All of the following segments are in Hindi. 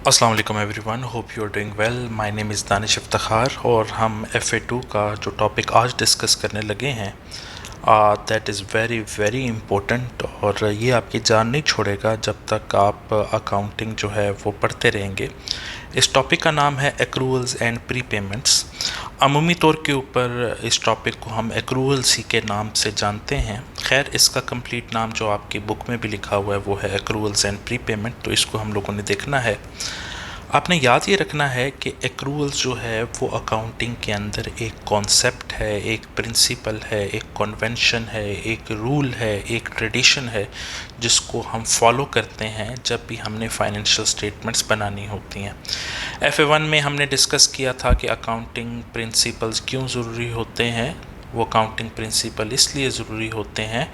अस्सलाम वालेकुम everyone, hope you are doing well. My name is Danish Iftikhar और हम FA2 का जो टॉपिक आज डिस्कस करने लगे हैं that is very very important और ये आपकी जान नहीं छोड़ेगा जब तक आप अकाउंटिंग जो है वो पढ़ते रहेंगे। इस टॉपिक का नाम है एक्रूवल्स एंड प्री पेमेंट्स। अमूमी तौर के ऊपर इस टॉपिक को हम एक्रूवल्स ही के नाम से जानते हैं। खैर, इसका कंप्लीट नाम जो आपकी बुक में भी लिखा हुआ है वो है एक्रूवल्स एंड प्री पेमेंट, तो इसको हम लोगों ने देखना है। आपने याद ये रखना है कि एक्रूवल्स जो है वो अकाउंटिंग के अंदर एक कॉन्सेप्ट है, एक प्रिंसिपल है, एक कन्वेंशन है, एक रूल है, एक ट्रेडिशन है जिसको हम फॉलो करते हैं जब भी हमने फाइनेंशियल स्टेटमेंट्स बनानी होती हैं। FA1 में हमने डिस्कस किया था कि अकाउंटिंग प्रिंसिपल्स क्यों ज़रूरी होते हैं। वो अकाउंटिंग प्रिंसिपल इसलिए ज़रूरी होते हैं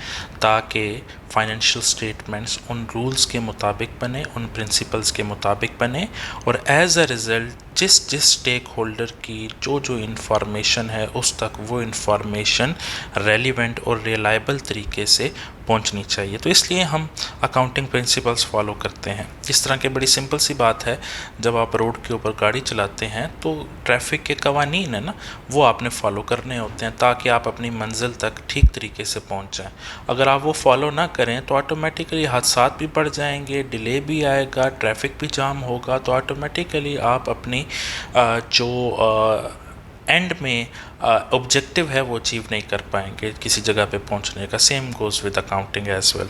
ताकि फाइनेंशियल स्टेटमेंट्स उन रूल्स के मुताबिक बने, उन प्रिंसिपल्स के मुताबिक बने और एज अ रिज़ल्ट जिस स्टेक होल्डर की जो इंफॉर्मेशन है उस तक वो इंफॉर्मेशन रेलिवेंट और रिलायबल तरीके से पहुंचनी चाहिए। तो इसलिए हम अकाउंटिंग प्रिंसिपल्स फॉलो करते हैं। इस तरह की बड़ी सिंपल सी बात है, जब आप रोड के ऊपर गाड़ी चलाते हैं तो ट्रैफिक के कवानीन है ना, वो आपने फॉलो करने होते हैं ताकि आप अपनी मंजिल तक ठीक तरीके से पहुंच जाएं। अगर आप वो फॉलो ना करें तो ऑटोमेटिकली हादसा भी बढ़ जाएंगे, डिले भी आएगा, ट्रैफिक भी जाम होगा, तो ऑटोमेटिकली आप अपनी जो एंड में ऑब्जेक्टिव है वो अचीव नहीं कर पाएंगे किसी जगह पे पहुंचने का। Same goes with accounting as well.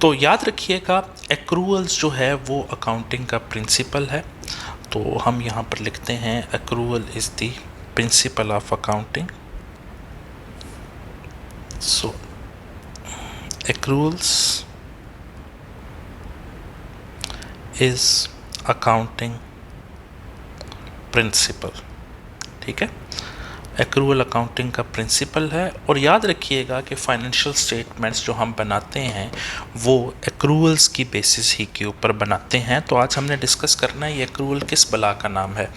तो याद रखिएगा, एक्रूवल्स जो है वो अकाउंटिंग का प्रिंसिपल है। तो हम यहाँ पर लिखते हैं accrual is the principle of accounting. So accruals is accounting principle. ठीक है, एक्रूवल अकाउंटिंग का प्रिंसिपल है। और याद रखिएगा कि फाइनेंशियल स्टेटमेंट्स जो हम बनाते हैं वो एक्रूवल्स की बेसिस ही के ऊपर बनाते हैं। तो आज हमने डिस्कस करना है ये एक्रूवल किस बला का नाम है।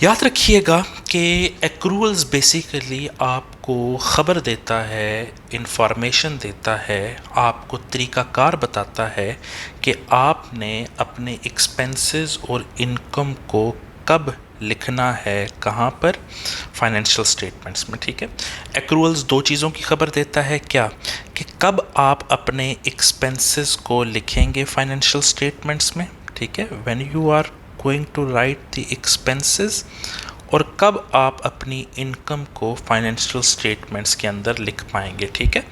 याद रखिएगा कि एक्रूवल्स बेसिकली आपको ख़बर देता है, इंफॉर्मेशन देता है, आपको तरीक़ाकार बताता है कि आपने अपने एक्सपेंसेस और इनकम को कब लिखना है, कहाँ पर, फाइनेंशियल स्टेटमेंट्स में। ठीक है, एक्रूवल्स दो चीज़ों की खबर देता है, क्या कि कब आप अपने एक्सपेंसेस को लिखेंगे फाइनेंशियल स्टेटमेंट्स में। ठीक है, when you are going to write the expenses, और कब आप अपनी इनकम को फाइनेंशियल स्टेटमेंट्स के अंदर लिख पाएंगे। ठीक है,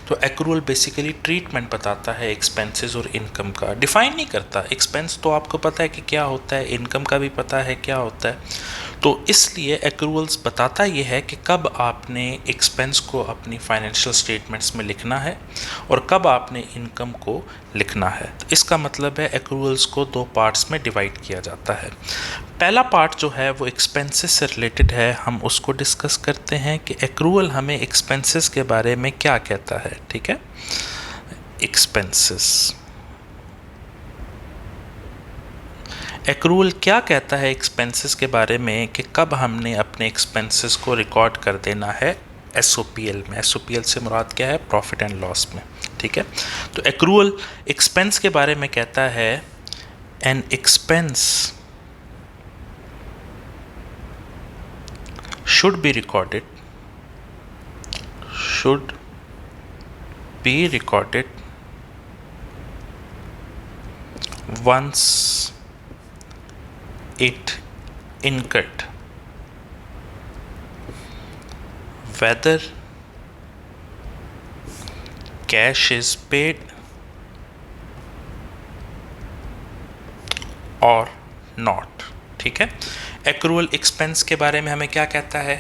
तो एक्रूवल बेसिकली ट्रीटमेंट बताता है एक्सपेंसेस और इनकम का, डिफाइन नहीं करता। एक्सपेंस तो आपको पता है कि क्या होता है, इनकम का भी पता है क्या होता है। तो इसलिए एक्रूवल्स बताता ये है कि कब आपने एक्सपेंस को अपनी फाइनेंशियल स्टेटमेंट्स में लिखना है और कब आपने इनकम को लिखना है। तो इसका मतलब है एक्रूवल्स को दो पार्ट्स में डिवाइड किया जाता है। पहला पार्ट जो है वो एक्सपेंसेस से रिलेटेड है, हम उसको डिस्कस करते हैं कि एक्रूवल हमें एक्सपेंसेस के बारे में क्या कहता है। ठीक है, एक्सपेंसेस, एक्रूवल क्या कहता है एक्सपेंसेस के बारे में कि कब हमने अपने एक्सपेंसेस को रिकॉर्ड कर देना है SOPL में। SOPL से मुराद क्या है, प्रॉफिट एंड लॉस में। ठीक है, तो एक्रूवल एक्सपेंस के बारे में कहता है an expense should be recorded once it incurred, whether cash is paid or not। ठीक है, एक्रूवल एक्सपेंस के बारे में हमें क्या कहता है,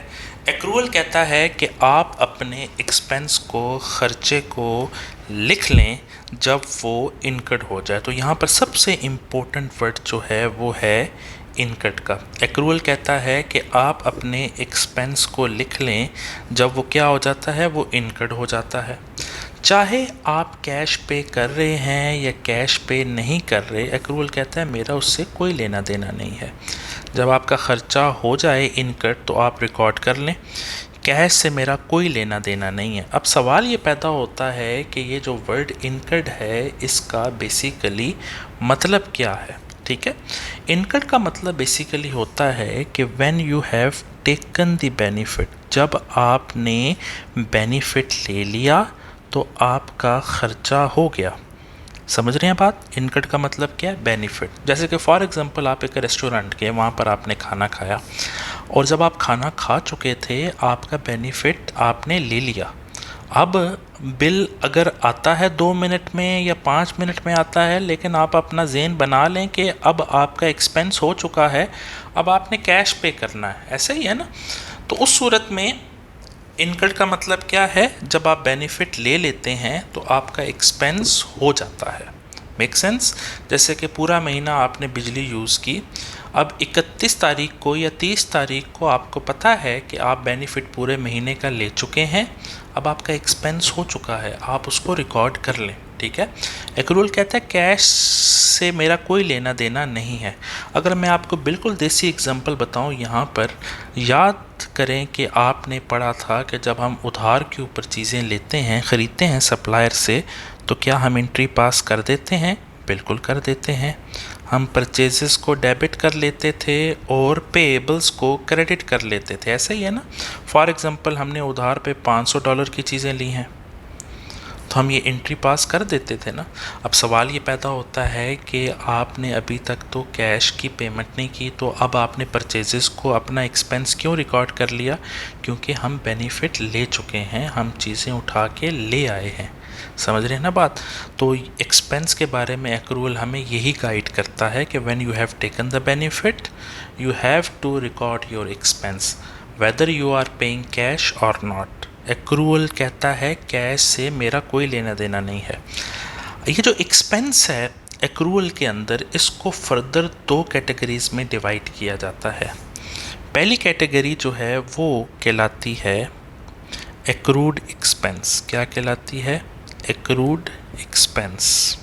एक्रूवल कहता है कि आप अपने एक्सपेंस को, खर्चे को लिख लें जब वो इनकर्ड हो जाए। तो यहाँ पर सबसे इम्पोर्टेंट वर्ड जो है वो है इनकर्ड का। एक्रूवल कहता है कि आप अपने एक्सपेंस को लिख लें जब वो क्या हो जाता है, वो इनकर्ड हो जाता है। चाहे आप कैश पे कर रहे हैं या कैश पे नहीं कर रहे, एक्रूवल कहता है मेरा उससे कोई लेना देना नहीं है। जब आपका ख़र्चा हो जाए इनकट तो आप रिकॉर्ड कर लें, कैश से मेरा कोई लेना देना नहीं है। अब सवाल ये पैदा होता है कि ये जो वर्ड इनकर्ड है इसका बेसिकली मतलब क्या है। ठीक है। इनकट का मतलब बेसिकली होता है कि when you have taken the benefit, जब आपने बेनिफिट ले लिया तो आपका खर्चा हो गया। समझ रहे हैं बात? इनकट का मतलब क्या है? बेनिफिट। जैसे कि फॉर एग्जांपल आप एक रेस्टोरेंट गए, वहाँ पर आपने खाना खाया और जब आप खाना खा चुके थे आपका बेनिफिट आपने ले लिया। अब बिल अगर आता है 2 मिनट में या 5 मिनट में आता है, लेकिन आप अपना ज़हन बना लें कि अब आपका एक्सपेंस हो चुका है, अब आपने कैश पे करना है, ऐसा ही है ना। तो उस सूरत में इनकट का मतलब क्या है? जब आप बेनिफिट ले लेते हैं तो आपका एक्सपेंस हो जाता है। Make sense? जैसे कि पूरा महीना आपने बिजली यूज़ की, अब 31 तारीख को या 30 तारीख को आपको पता है कि आप बेनिफिट पूरे महीने का ले चुके हैं, अब आपका एक्सपेंस हो चुका है, आप उसको रिकॉर्ड कर लें। ठीक है। एक्रूअल कहता है कैश से मेरा कोई लेना देना नहीं है। अगर मैं आपको बिल्कुल देसी एग्जांपल बताऊं, यहाँ पर याद करें कि आपने पढ़ा था कि जब हम उधार के ऊपर चीज़ें लेते हैं, ख़रीदते हैं सप्लायर से, तो क्या हम एंट्री पास कर देते हैं? बिल्कुल कर देते हैं। हम परचेजेस को डेबिट कर लेते थे और पेएबल्स को क्रेडिट कर लेते थे, ऐसा ही है ना। फॉर एग्जांपल हमने उधार पे $500 की चीज़ें ली हैं तो हम ये एंट्री पास कर देते थे ना। अब सवाल ये पैदा होता है कि आपने अभी तक तो कैश की पेमेंट नहीं की, तो अब आपने परचेजेस को अपना एक्सपेंस क्यों रिकॉर्ड कर लिया? क्योंकि हम बेनिफिट ले चुके हैं, हम चीज़ें उठा के ले आए हैं। समझ रहे हैं ना बात? तो एक्सपेंस के बारे में एक्रूअल हमें यही गाइड करता है कि when you have taken the benefit you have to record your expense whether you are paying cash और नॉट। एक्रूअल कहता है कैश से मेरा कोई लेना देना नहीं है। ये जो एक्सपेंस है एक्रूअल के अंदर, इसको फर्दर 2 कैटेगरीज में डिवाइड किया जाता है। पहली कैटेगरी जो है वो कहलाती है एक्रूड एक्सपेंस। क्या कहलाती है? Accrued expense.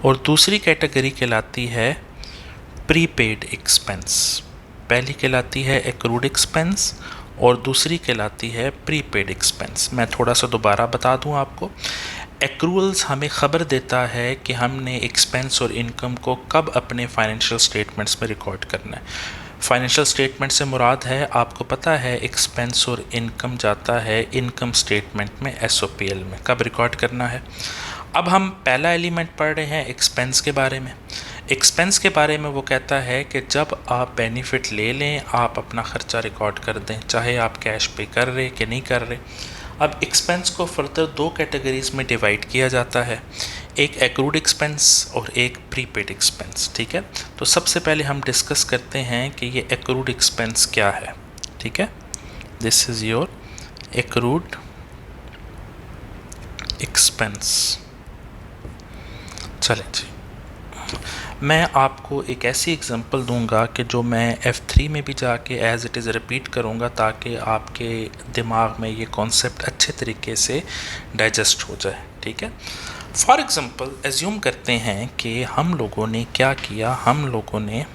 और दूसरी कैटेगरी कहलाती है प्रीपेड एक्सपेंस। पहली कहलाती है एक्रूड एक्सपेंस और दूसरी कहलाती है प्रीपेड एक्सपेंस। मैं थोड़ा सा दोबारा बता दूं आपको। एक्रूअल्स हमें ख़बर देता है कि हमने एक्सपेंस और इनकम को कब अपने फाइनेंशियल स्टेटमेंट्स में रिकॉर्ड करना है। फाइनेंशियल स्टेटमेंट से मुराद है, आपको पता है, एक्सपेंस और इनकम जाता है इनकम स्टेटमेंट में, एसओपीएल में। कब रिकॉर्ड करना है? अब हम पहला एलिमेंट पढ़ रहे हैं एक्सपेंस के बारे में। एक्सपेंस के बारे में वो कहता है कि जब आप बेनिफिट ले लें आप अपना ख़र्चा रिकॉर्ड कर दें, चाहे आप कैश पे कर रहे कि नहीं कर रहे। अब एक्सपेंस को फर्दर 2 कैटेगरीज में डिवाइड किया जाता है, एक एक्रूड एक्सपेंस और एक प्रीपेड एक्सपेंस। ठीक है। तो सबसे पहले हम डिस्कस करते हैं कि ये एक्रूड एक्सपेंस क्या है। ठीक है। This is your accrued expense. चलें जी, मैं आपको एक ऐसी एग्जांपल दूंगा कि जो मैं F3 में भी जाके एज़ इट इज़ रिपीट करूंगा ताकि आपके दिमाग में ये कॉन्सेप्ट अच्छे तरीके से डाइजेस्ट हो जाए। ठीक है। फॉर एग्ज़ाम्पल एज्यूम करते हैं कि हम लोगों ने क्या किया, हम लोगों ने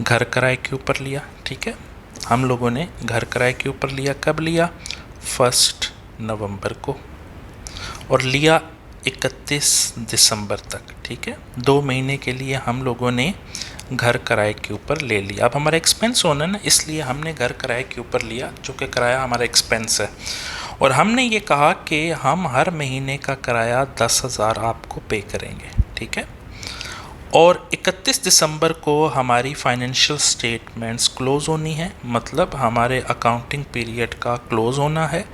घर किराए के ऊपर लिया। ठीक है। हम लोगों ने घर किराए के ऊपर लिया। कब लिया? 1 नवंबर को, और लिया 31 दिसंबर तक। ठीक है। 2 महीने के लिए हम लोगों ने घर किराए के ऊपर ले लिया। अब हमारा एक्सपेंस होना ना, इसलिए हमने घर किराए के ऊपर लिया, जो कि किराया हमारा एक्सपेंस है। और हमने ये कहा कि हम हर महीने का किराया 10,000 आपको पे करेंगे। ठीक है। और 31 दिसंबर को हमारी फाइनेंशियल स्टेटमेंट्स क्लोज़ होनी है, मतलब हमारे अकाउंटिंग पीरियड का क्लोज़ होना है।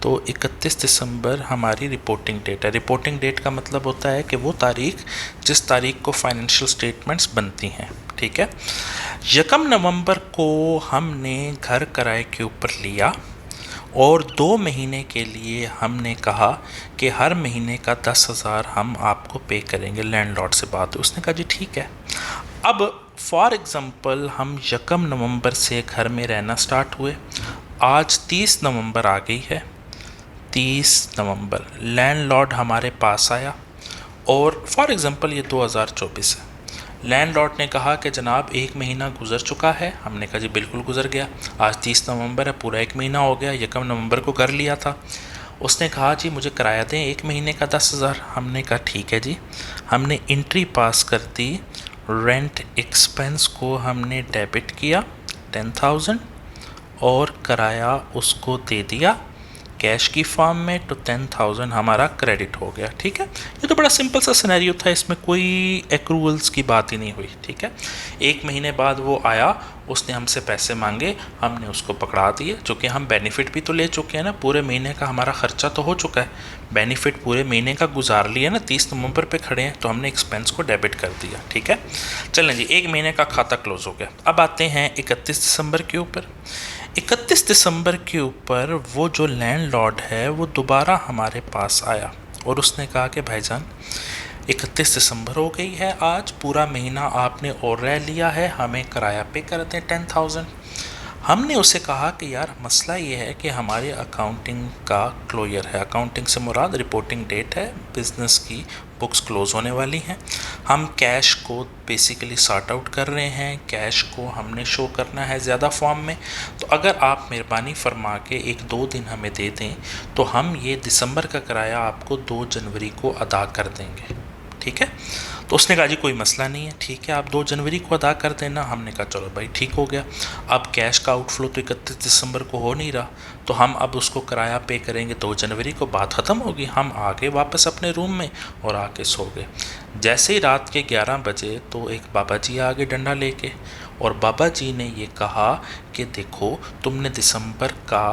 तो 31 दिसंबर हमारी रिपोर्टिंग डेट है। रिपोर्टिंग डेट का मतलब होता है कि वो तारीख जिस तारीख को फाइनेंशियल स्टेटमेंट्स बनती हैं। ठीक है। 1 नवंबर को हमने घर किराए के ऊपर लिया और 2 महीने के लिए हमने कहा कि हर महीने का 10,000 हम आपको पे करेंगे। लैंडलॉर्ड से बात हुई, उसने कहा जी ठीक है। अब फॉर एग्ज़ाम्पल हम 1 नवंबर से घर में रहना स्टार्ट हुए, आज 30 नवंबर आ गई है। 30 नवंबर लैंडलॉर्ड हमारे पास आया और फॉर एग्ज़ाम्पल ये 2024 है। लैंडलॉर्ड ने कहा कि जनाब 1 महीना गुजर चुका है। हमने कहा जी बिल्कुल गुजर गया, आज 30 नवंबर है, पूरा 1 महीना हो गया। 1 नवंबर को कर लिया था उसने कहा जी मुझे किराया दें 1 महीने का 10,000। हमने कहा ठीक है जी। हमने एंट्री पास कर दी, रेंट एक्सपेंस को हमने डेबिट किया 10,000 और किराया उसको दे दिया कैश की फॉर्म में, तो 10,000 हमारा क्रेडिट हो गया। ठीक है, ये तो बड़ा सिंपल सा सिनेरियो था, इसमें कोई एक्रूवल्स की बात ही नहीं हुई। ठीक है, 1 महीने बाद वो आया, उसने हमसे पैसे मांगे, हमने उसको पकड़ा दिए, क्योंकि हम बेनिफिट भी तो ले चुके हैं ना, पूरे महीने का हमारा खर्चा तो हो चुका है, बेनिफिट पूरे महीने का गुजार लिया ना, 30 नवंबर पे खड़े हैं, तो हमने एक्सपेंस को डेबिट कर दिया। ठीक है, चलें जी, 1 महीने का खाता क्लोज हो गया। अब आते हैं 31 दिसंबर के ऊपर। 31 दिसंबर के ऊपर वो जो लैंडलॉर्ड है वो दोबारा हमारे पास आया और उसने कहा कि भाईजान 31 दिसंबर हो गई है, आज पूरा महीना आपने और रह लिया है, हमें किराया पे कर दें 10,000। हमने उसे कहा कि यार मसला ये है कि हमारी अकाउंटिंग का क्लोजर है, अकाउंटिंग से मुराद रिपोर्टिंग डेट है, बिज़नेस की बुक्स क्लोज होने वाली हैं, हम कैश को बेसिकली सॉर्ट आउट कर रहे हैं, कैश को हमने शो करना है ज़्यादा फॉर्म में, तो अगर आप मेहरबानी फरमा के 1-2 दिन हमें दे दें तो हम ये दिसंबर का किराया आपको 2 जनवरी को अदा कर देंगे। ठीक है, तो उसने कहा जी कोई मसला नहीं है, ठीक है आप 2 जनवरी को अदा कर देना। हमने कहा चलो भाई ठीक हो गया। अब कैश का आउटफ्लो तो 31 दिसंबर को हो नहीं रहा, तो हम अब उसको किराया पे करेंगे 2 जनवरी को, बात ख़त्म होगी। हम आ गए वापस अपने रूम में और आके सो गए। जैसे ही रात के 11 बजे तो एक बाबा जी आ गए डंडा लेके, और बाबा जी ने ये कहा कि देखो तुमने दिसंबर का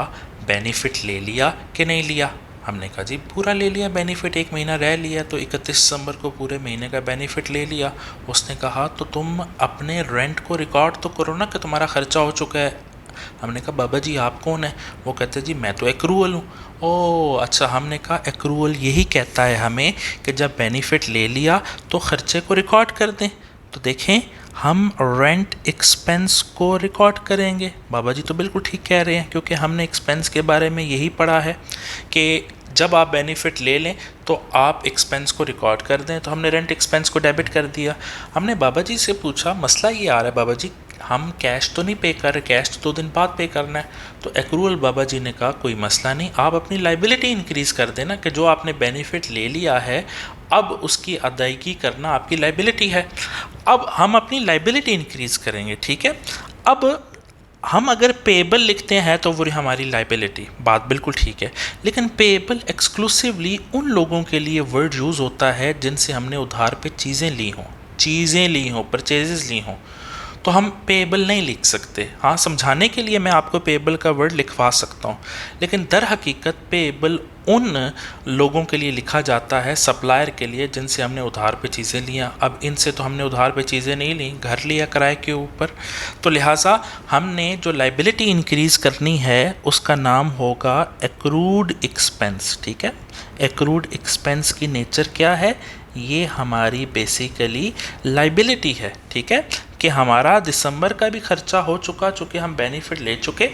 बेनिफिट ले लिया कि नहीं लिया। हमने कहा जी पूरा ले लिया बेनिफिट, 1 महीना रह लिया, तो 31 दिसंबर को पूरे महीने का बेनिफिट ले लिया। उसने कहा तो तुम अपने रेंट को रिकॉर्ड तो करो ना कि तुम्हारा खर्चा हो चुका है। हमने कहा बाबा जी आप कौन है? वो कहते जी मैं तो एक्रूअल हूँ। ओह अच्छा। हमने कहा एक्रूअल यही कहता है हमें कि जब बेनिफिट ले लिया तो खर्चे को रिकॉर्ड कर दें। तो देखें हम रेंट एक्सपेंस को रिकॉर्ड करेंगे। बाबा जी तो बिल्कुल ठीक कह रहे हैं, क्योंकि हमने एक्सपेंस के बारे में यही पढ़ा है कि जब आप बेनिफिट ले लें तो आप एक्सपेंस को रिकॉर्ड कर दें। तो हमने रेंट एक्सपेंस को डेबिट कर दिया। हमने बाबा जी से पूछा मसला ये आ रहा है बाबा जी, हम कैश तो नहीं पे कर रहे, कैश तो 2 दिन बाद पे करना है। तो एक्रूअल बाबा जी ने कहा कोई मसला नहीं, आप अपनी लाइबिलिटी इंक्रीज़ कर देना कि जो आपने बेनिफिट ले लिया है अब उसकी अदायगी करना आपकी लाइबिलिटी है। अब हम अपनी लाइबिलिटी इंक्रीज़ करेंगे। ठीक है, अब हम अगर पेएबल लिखते हैं तो वो हमारी लाइबिलिटी, बात बिल्कुल ठीक है, लेकिन पेएबल एक्सक्लूसिवली उन लोगों के लिए वर्ड यूज़ होता है जिनसे हमने उधार पे चीज़ें ली हों, परचेजेस ली हों, तो हम पेएबल नहीं लिख सकते। हाँ, समझाने के लिए मैं आपको पेएबल का वर्ड लिखवा सकता हूँ, लेकिन दर हकीकत पेएबल उन लोगों के लिए लिखा जाता है, सप्लायर के लिए, जिनसे हमने उधार पे चीज़ें लिया। अब इनसे तो हमने उधार पे चीज़ें नहीं ली, घर लिया किराए के ऊपर, तो लिहाजा हमने जो लाइबिलिटी इंक्रीज़ करनी है उसका नाम होगा एक्रूड एक्सपेंस। ठीक है, एक्रूड एक्सपेंस की नेचर क्या है? ये हमारी बेसिकली लाइबिलिटी है। ठीक है, कि हमारा दिसंबर का भी खर्चा हो चुका, चूँकि हम बेनिफिट ले चुके,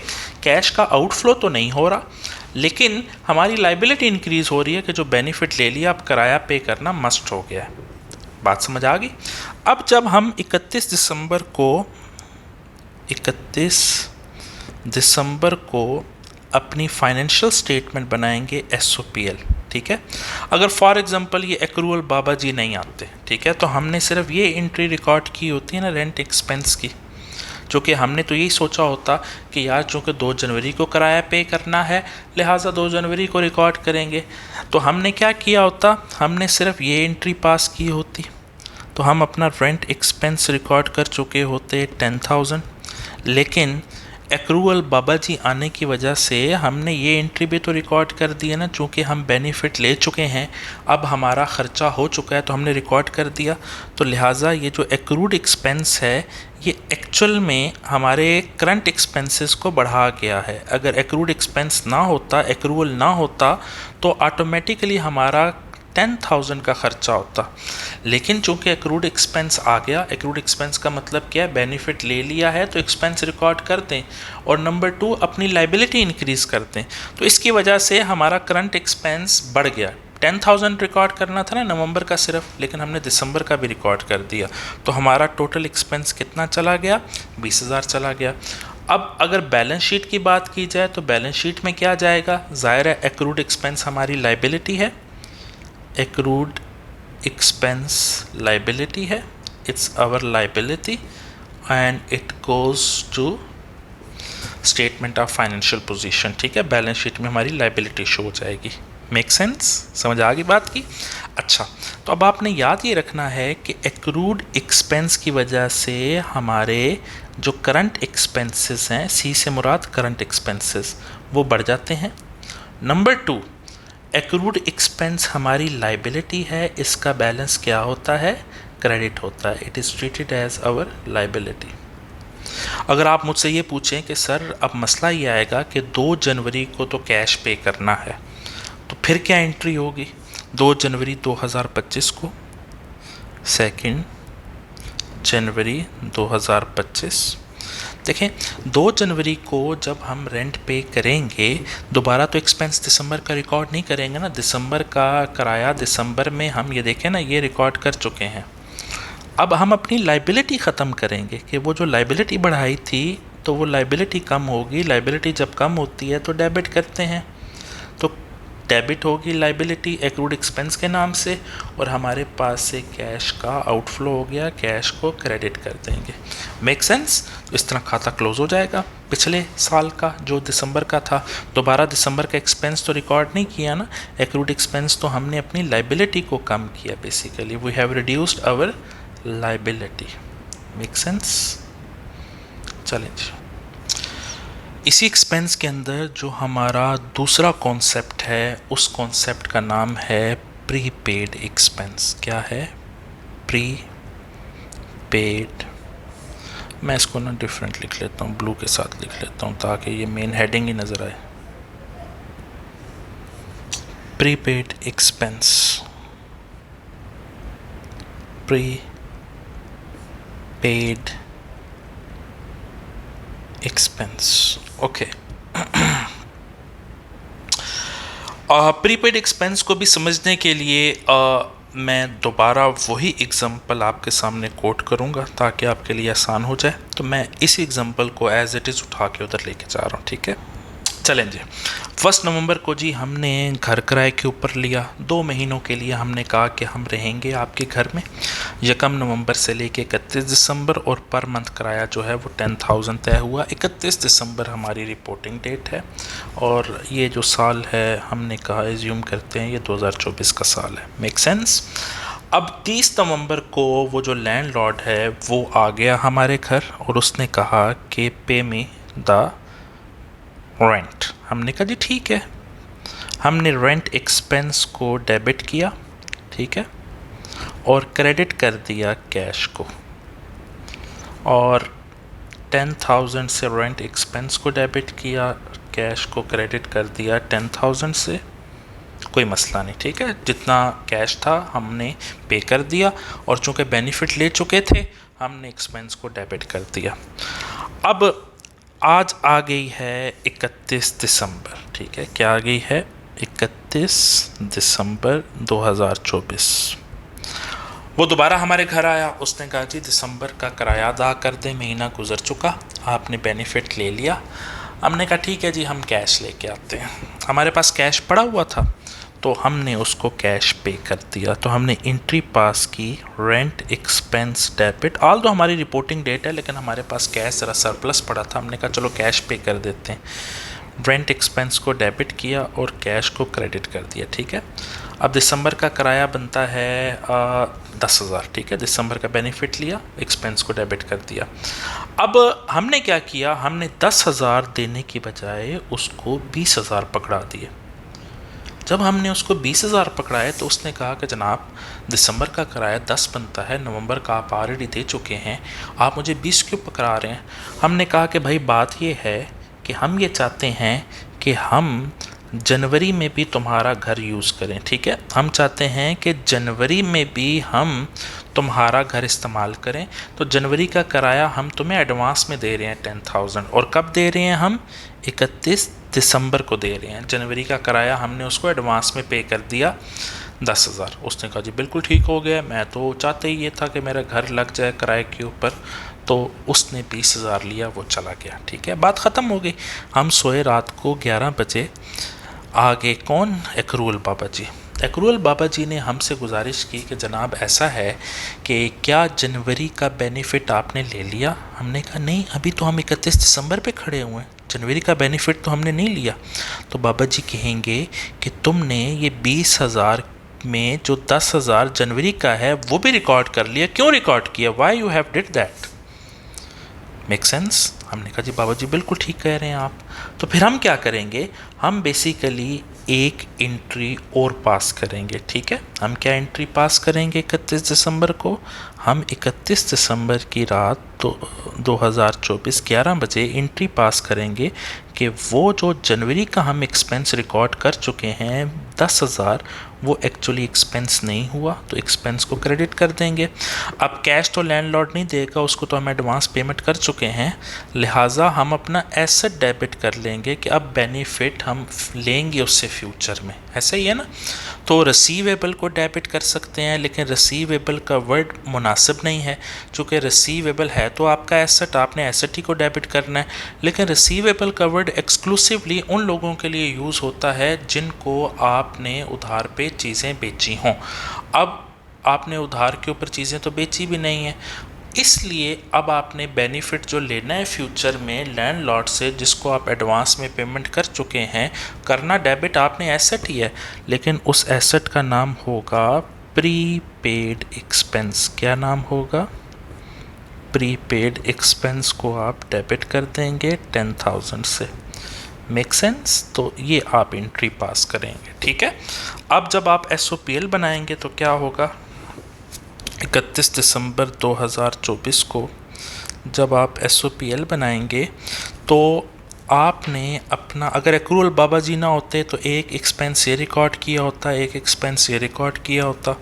कैश का आउटफ्लो तो नहीं हो रहा, लेकिन हमारी लाइबिलिटी इंक्रीज़ हो रही है कि जो बेनिफिट ले लिया अब किराया पे करना मस्ट हो गया है। बात समझ आ गई? अब जब हम 31 दिसंबर को अपनी फाइनेंशियल स्टेटमेंट बनाएंगे SOPL। ठीक है, अगर फॉर एग्जांपल ये एक्रूअल बाबा जी नहीं आते, ठीक है, तो हमने सिर्फ ये एंट्री रिकॉर्ड की होती है ना रेंट एक्सपेंस की, जो कि हमने तो यही सोचा होता कि यार चूँकि 2 जनवरी को किराया पे करना है लिहाजा 2 जनवरी को रिकॉर्ड करेंगे। तो हमने क्या किया होता, हमने सिर्फ ये एंट्री पास की होती, तो हम अपना रेंट एक्सपेंस रिकॉर्ड कर चुके होते 10,000, लेकिन एक्रूअल बाबा जी आने की वजह से हमने ये एंट्री भी तो रिकॉर्ड कर दी है ना, चूँकि हम बेनिफिट ले चुके हैं, अब हमारा ख़र्चा हो चुका है तो हमने रिकॉर्ड कर दिया। तो लिहाजा ये जो एक्रूड एक्सपेंस है ये एक्चुअल में हमारे करंट एक्सपेंसेस को बढ़ा गया है। अगर एक्रूड एक्सपेंस ना होता, एक्रूअल ना होता, तो ऑटोमेटिकली हमारा 10,000 का खर्चा होता, लेकिन चूंकि एक्रूड एक्सपेंस आ गया, एक्रूड एक्सपेंस का मतलब क्या है, बेनिफिट ले लिया है तो एक्सपेंस रिकॉर्ड कर दें, और नंबर 2 अपनी लाइबिलिटी इंक्रीज़ कर दें। तो इसकी वजह से हमारा करंट एक्सपेंस बढ़ गया। 10,000 रिकॉर्ड करना था ना नवंबर का सिर्फ, लेकिन हमने दिसंबर का भी रिकॉर्ड कर दिया, तो हमारा टोटल एक्सपेंस कितना चला गया? 20,000 चला गया। अब अगर बैलेंस शीट की बात की जाए तो बैलेंस शीट में क्या जाएगा, ज़ाहिर है एक्रूड एक्सपेंस हमारी लाइबिलिटी है, एक्रूड एक्सपेंस लाइबिलिटी है, it's our liability and it goes to statement of financial position. ठीक है, बैलेंस शीट में हमारी लाइबिलिटी शो हो जाएगी। मेक सेंस, समझ आ गई बात की। अच्छा, तो अब आपने याद ये रखना है कि एक्रूड एक्सपेंस की वजह से हमारे जो करंट एक्सपेंसेस हैं, सी से मुराद करंट एक्सपेंसेस, वो बढ़ जाते हैं। नंबर 2, एक्रूड एक्सपेंस हमारी लाइबिलिटी है, इसका बैलेंस क्या होता है, क्रेडिट होता है, it is treated as our liability. अगर आप मुझसे ये पूछें कि सर अब मसला ये आएगा कि 2 जनवरी को तो कैश पे करना है, तो फिर क्या एंट्री होगी 2 जनवरी 2025 को, 2 जनवरी 2025। देखें 2 जनवरी को जब हम रेंट पे करेंगे, दोबारा तो एक्सपेंस दिसंबर का रिकॉर्ड नहीं करेंगे ना, दिसंबर का किराया दिसंबर में हम ये देखें ना, ये रिकॉर्ड कर चुके हैं। अब हम अपनी लाइबिलिटी ख़त्म करेंगे कि वो जो लाइबिलिटी बढ़ाई थी तो वो लाइबिलिटी कम होगी, लाइबिलिटी जब कम होती है तो डेबिट करते हैं, तो डेबिट होगी लाइबिलिटी एक्रूड एक्सपेंस के नाम से, और हमारे पास से कैश का आउटफ्लो हो गया, कैश को क्रेडिट कर देंगे। मेक सेंस, तो इस तरह खाता क्लोज हो जाएगा। पिछले साल का जो दिसंबर का था, दोबारा दिसंबर का एक्सपेंस तो रिकॉर्ड नहीं किया ना, एक्रूड एक्सपेंस तो हमने अपनी लाइबिलिटी को कम किया, basically we have reduced our liability. Make sense. चलें जी, इसी एक्सपेंस के अंदर जो हमारा दूसरा कॉन्सेप्ट है, उस कॉन्सेप्ट का नाम है प्रीपेड एक्सपेंस। क्या है, प्रीपेड। मैं इसको ना डिफरेंट लिख लेता हूँ, ब्लू के साथ लिख लेता हूँ ताकि ये मेन हेडिंग ही नज़र आए। Prepaid expense, prepaid expense. Okay, prepaid expense को भी समझने के लिए मैं दोबारा वही एग्जांपल आपके सामने कोट करूंगा ताकि आपके लिए आसान हो जाए। तो मैं इसी एग्जांपल को एज इट इज़ उठा के उधर लेके जा रहा हूँ। ठीक है, चलें जी। 1 नवंबर को जी हमने घर किराए के ऊपर लिया, 2 महीनों के लिए हमने कहा कि हम रहेंगे आपके घर में। 1 नवंबर से लेके 31 दिसंबर, और पर मंथ किराया जो है वो 10,000 तय हुआ। 31 दिसंबर हमारी रिपोर्टिंग डेट है, और ये जो साल है हमने कहा एज्यूम करते हैं ये 2024 का साल है। Make sense. अब 30 नवंबर को वो जो लैंडलॉर्ड है वो आ गया हमारे घर और उसने कहा कि पे मी द रेंट। हमने कहा जी ठीक है, हमने रेंट एक्सपेंस को डेबिट किया, ठीक है, और क्रेडिट कर दिया कैश को, और 10,000 से रेंट एक्सपेंस को डेबिट किया, कैश को क्रेडिट कर दिया 10,000 से, कोई मसला नहीं। ठीक है, जितना कैश था हमने पे कर दिया, और चूँकि बेनिफिट ले चुके थे हमने एक्सपेंस को डेबिट कर दिया। अब आज आ गई है 31 दिसंबर। ठीक है, क्या आ गई है, 31 दिसंबर 2024। वो दोबारा हमारे घर आया, उसने कहा जी दिसंबर का किराया अदा कर दे, महीना गुजर चुका, आपने बेनिफिट ले लिया। हमने कहा ठीक है जी, हम कैश लेके आते हैं। हमारे पास कैश पड़ा हुआ था तो हमने उसको कैश पे कर दिया। तो हमने एंट्री पास की रेंट एक्सपेंस डेबिट, ऑल दो हमारी रिपोर्टिंग डेट है लेकिन हमारे पास कैश ज़रा सरप्लस पड़ा था, हमने कहा चलो कैश पे कर देते हैं। रेंट एक्सपेंस को डेबिट किया और कैश को क्रेडिट कर दिया। ठीक है, अब दिसंबर का किराया बनता है 10,000। ठीक है, दिसंबर का बेनिफिट लिया, एक्सपेंस को डेबिट कर दिया। अब हमने क्या किया, हमने 10,000 देने की बजाय उसको 20,000 पकड़ा दिए। जब हमने उसको 20,000 पकड़ाए तो उसने कहा कि जनाब दिसंबर का किराया 10 बनता है, नवंबर का आप ऑलरेडी दे चुके हैं, आप मुझे 20 क्यों पकड़ा रहे हैं। हमने कहा कि भाई बात ये है कि हम ये चाहते हैं कि हम जनवरी में भी तुम्हारा घर यूज़ करें। ठीक है, हम चाहते हैं कि जनवरी में भी हम तुम्हारा घर इस्तेमाल करें, तो जनवरी का किराया हम तुम्हें एडवांस में दे रहे हैं 10,000, और कब दे रहे हैं हम, 31 दिसंबर को दे रहे हैं। जनवरी का किराया हमने उसको एडवांस में पे कर दिया 10,000। उसने कहा जी बिल्कुल ठीक हो गया, मैं तो चाहते ही ये था कि मेरा घर लग जाए किराए के ऊपर। तो उसने 20,000 लिया, वो चला गया। ठीक है, बात ख़त्म हो गई। हम सोए रात को 11 बजे। आगे कौन? एक्रूल बाबा जी। एक्रूल बाबा जी ने हमसे गुजारिश की कि जनाब ऐसा है कि क्या जनवरी का बेनिफिट आपने ले लिया? हमने कहा नहीं, अभी तो हम 31 दिसंबर पे खड़े हुए हैं, जनवरी का बेनिफिट तो हमने नहीं लिया। तो बाबा जी कहेंगे कि तुमने ये 20,000 में जो 10,000 जनवरी का है वो भी रिकॉर्ड कर लिया, क्यों रिकॉर्ड किया? Why you have did that? Make sense? हमने कहा जी बाबा जी बिल्कुल ठीक कह रहे हैं आप। तो फिर हम क्या करेंगे? हम बेसिकली एक एंट्री और पास करेंगे। ठीक है, हम क्या एंट्री पास करेंगे 31 दिसंबर को? हम 31 दिसंबर की रात तो 2024 11 बजे एंट्री पास करेंगे कि वो जो जनवरी का हम एक्सपेंस रिकॉर्ड कर चुके हैं 10,000, वो एक्चुअली एक्सपेंस नहीं हुआ, तो एक्सपेंस को क्रेडिट कर देंगे। अब कैश तो लैंडलॉर्ड नहीं देगा, उसको तो हम एडवांस पेमेंट कर चुके हैं, लिहाजा हम अपना एसेट डेबिट कर लेंगे कि अब बेनिफिट हम लेंगे उससे फ्यूचर में। ऐसा ही है ना? तो रिसीवेबल को डेबिट कर सकते हैं, लेकिन रिसीवेबल का वर्ड मुनासिब नहीं है, चूँकि रिसीवेबल है तो आपका एसेट, आपने एसेट ही को डेबिट करना है। लेकिन रिसीवेबल का वर्ड एक्सक्लूसिवली उन लोगों के लिए यूज़ होता है जिनको आपने उधार पे चीज़ें बेची हों। अब आपने उधार के ऊपर चीज़ें तो बेची भी नहीं है, इसलिए अब आपने बेनिफिट जो लेना है फ्यूचर में लैंडलॉर्ड से, जिसको आप एडवांस में पेमेंट कर चुके हैं, करना डेबिट आपने एसेट ही है, लेकिन उस एसेट का नाम होगा प्रीपेड एक्सपेंस। क्या नाम होगा? प्रीपेड एक्सपेंस को आप डेबिट कर देंगे 10,000 से। Make sense? तो ये आप एंट्री पास करेंगे। ठीक है, अब जब आप SOPL बनाएंगे तो क्या होगा? 31 दिसंबर 2024 को जब आप SOPL बनाएंगे तो आपने अपना, अगर एक्रूल बाबा जी ना होते तो एक एक्सपेंस ये रिकॉर्ड किया होता, एक एक्सपेंस ये रिकॉर्ड किया होता,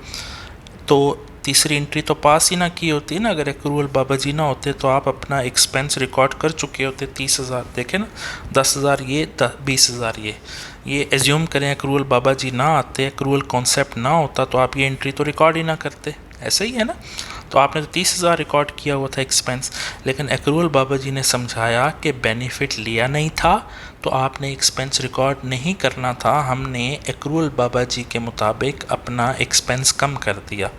तो तीसरी एंट्री तो पास ही ना की होती ना। अगर एक्रूल बाबा जी ना होते तो आप अपना एक्सपेंस रिकॉर्ड कर चुके होते 30,000। देखें ना, 10,000 ये, 20,000 ये एज्यूम करें एक्रूल बाबा जी ना आते, एक्रूल कॉन्सेप्ट ना होता तो आप ये एंट्री तो रिकॉर्ड ही ना करते। ऐसा ही है ना? तो आपने तो 30,000 रिकॉर्ड किया हुआ था एक्सपेंस, लेकिन एक्रूल बाबा जी ने समझाया कि बेनिफिट लिया नहीं था तो आपने एक्सपेंस रिकॉर्ड नहीं करना था। हमने एक्रूल बाबा जी के मुताबिक अपना एक्सपेंस कम कर दिया,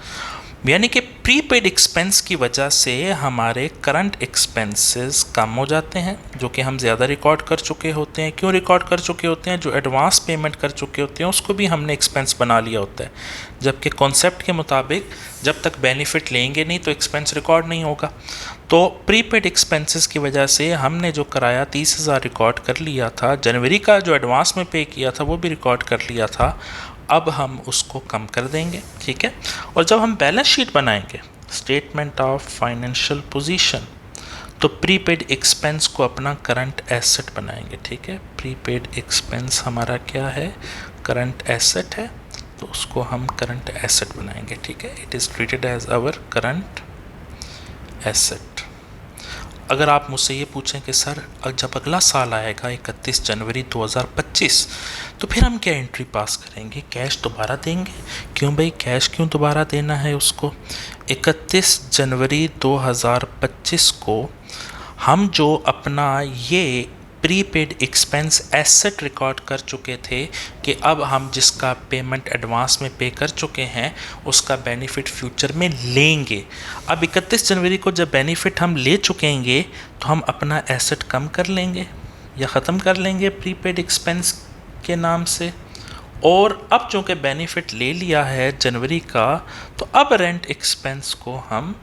यानी कि प्रीपेड एक्सपेंस की वजह से हमारे करंट एक्सपेंसेस कम हो जाते हैं, जो कि हम ज़्यादा रिकॉर्ड कर चुके होते हैं। क्यों रिकॉर्ड कर चुके होते हैं? जो एडवांस पेमेंट कर चुके होते हैं उसको भी हमने एक्सपेंस बना लिया होता है, जबकि कॉन्सेप्ट के मुताबिक जब तक बेनिफिट लेंगे नहीं तो एक्सपेंस रिकॉर्ड नहीं होगा। तो प्रीपेड एक्सपेंसेस की वजह से हमने जो कराया 30,000 रिकॉर्ड कर लिया था, जनवरी का जो एडवांस में पे किया था वो भी रिकॉर्ड कर लिया था, अब हम उसको कम कर देंगे। ठीक है, और जब हम बैलेंस शीट बनाएंगे, स्टेटमेंट ऑफ फाइनेंशियल पोजीशन, तो प्रीपेड एक्सपेंस को अपना करंट एसेट बनाएंगे। ठीक है, प्रीपेड एक्सपेंस हमारा क्या है? करंट एसेट है, तो उसको हम करंट एसेट बनाएंगे। ठीक है, it is treated as our current asset. अगर आप मुझसे ये पूछें कि सर जब अगला साल आएगा 31 जनवरी 2025 तो फिर हम क्या एंट्री पास करेंगे? कैश दोबारा देंगे? क्यों भाई, कैश क्यों दोबारा देना है उसको? 31 जनवरी 2025 को हम जो अपना ये प्रीपेड एक्सपेंस एसेट रिकॉर्ड कर चुके थे कि अब हम जिसका पेमेंट एडवांस में पे कर चुके हैं उसका बेनिफिट फ्यूचर में लेंगे। अब 31 जनवरी को जब बेनिफिट हम ले चुकेंगे तो हम अपना एसेट कम कर लेंगे या ख़त्म कर लेंगे प्रीपेड एक्सपेंस के नाम से, और अब चूँकि बेनिफिट ले लिया है जनवरी का तो अब रेंट एक्सपेंस को हम